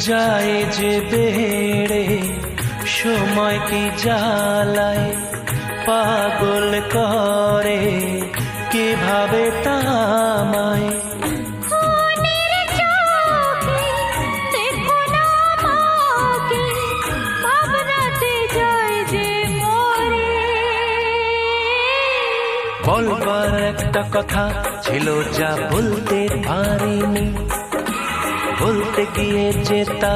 যায় যে বেড়ে সময় কি জ্বালায় পাগল করে কিভাবে তামায়। বলবার একটা কথা ছিল যা বলতে পারিনি, বলতে গিয়ে যে তা